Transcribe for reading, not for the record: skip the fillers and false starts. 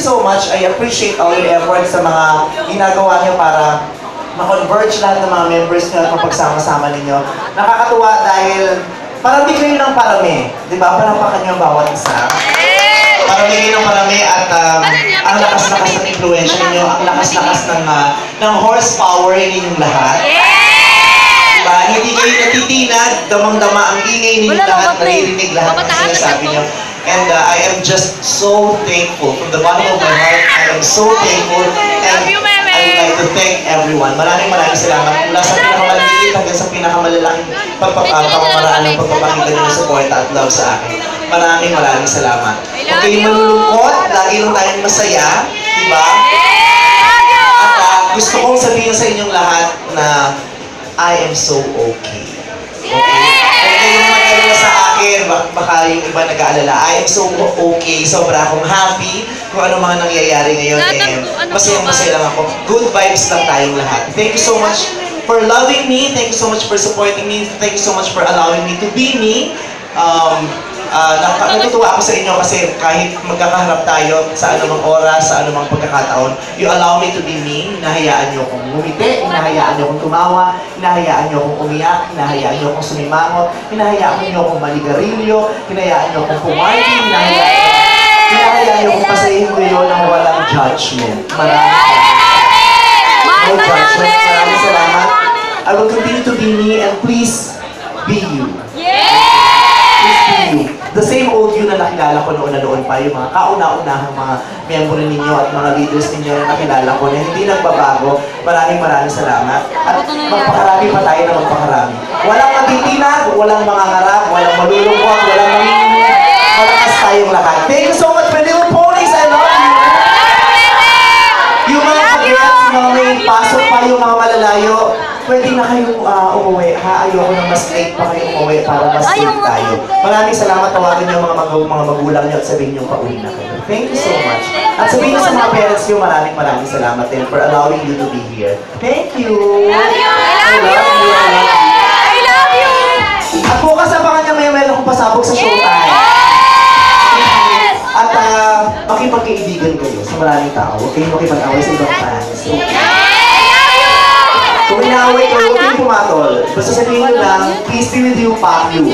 so much. I appreciate all your efforts sa mga ginagawa niyo para ma-converge lahat ng mga members niyo at mapagsama-sama ninyo. Nakakatuwa dahil parami kayo ng parami. Di ba? Palapakan niyo ang bawat isa. Parami kayo ng parami at ang lakas-lakas ng influensya ninyo, ang lakas-lakas ng horsepower ninyong lahat. Diba? Hindi kayo natitinag, damang-dama ang ingay ninyo lahat, naririnig lahat ng sinasabi niyo. And I am just so thankful from the bottom of my heart. I am so thankful and I would like to thank everyone. Maraming salamat mula sa pinakamaliit hanggang sa pinakamalaking pamamaraan ng pagpapakita niyo ng suporta at love sa akin. Maraming salamat. Huwag kayong malulungkot, lagi lang tayong masaya, di ba? At gusto kong sabihin sa inyong lahat na I am so okay. Okay? Huwag kayong mag-alala sa akin, baka yung iba nag-aalala. I am so okay, sobra akong happy kung ano mga nangyayari ngayon. Masayang-masaya lang ako. Good vibes lang tayong lahat. Thank you so much for loving me. Thank you so much for supporting me. Thank you so much for allowing me to be me. Natutuwa ako sa inyo kasi kahit magkakaharap tayo sa anumang oras, sa anumang pagkakataon, you allow me to be me. Hinahayaan niyo akong ngumiti, hinahayaan niyo akong tumawa, hinahayaan niyo akong umiyak, hinahayaan niyo akong sumimangot, hinahayaan niyo akong maligarilyo, hinahayaan niyo akong pumarty, hinahayaan niyo akong pasahin ko yun ng walang judgment. No judgment. Maraming salamat. I will continue to be me and please be you. Please be you. The same old you na nakilala ko noon pa, yung mga kauna-unahang mga miyembro ninyo at mga leaders ninyo na nakilala ko na hindi nagbabago. Maraming salamat. At magpakarami pa tayo na magpakarami. Walang matitinag, walang mangangarap, walang malulungkot, walang mamimili. Malakas tayong lahat. Thank you so much, my little ponies. I love you. Yung mga kagets, mga may pasok pa, yung mga malalayo, pwede na kayong umuwi. Ayoko na mas late pa kayong umuwi para mas safe tayo. Maraming salamat. Tawagan niyo mga magulang niyo at sabihin niyo pauwi na kayo. Thank you so much. At sabihin niyo sa mga parents niyo, maraming salamat din for allowing you to be here. Thank you. I love you. I love you. I love you. At bukas abangan niyo meron akong pasabog sa showtime. At makipagkaibigan kayo sa maraming tao. Huwag kayong makipag-away sa ibang fans. Kung inaaway kayo, huwag kayong pumatol. Basta sabihin nyo lang, peace be with you, fuck you.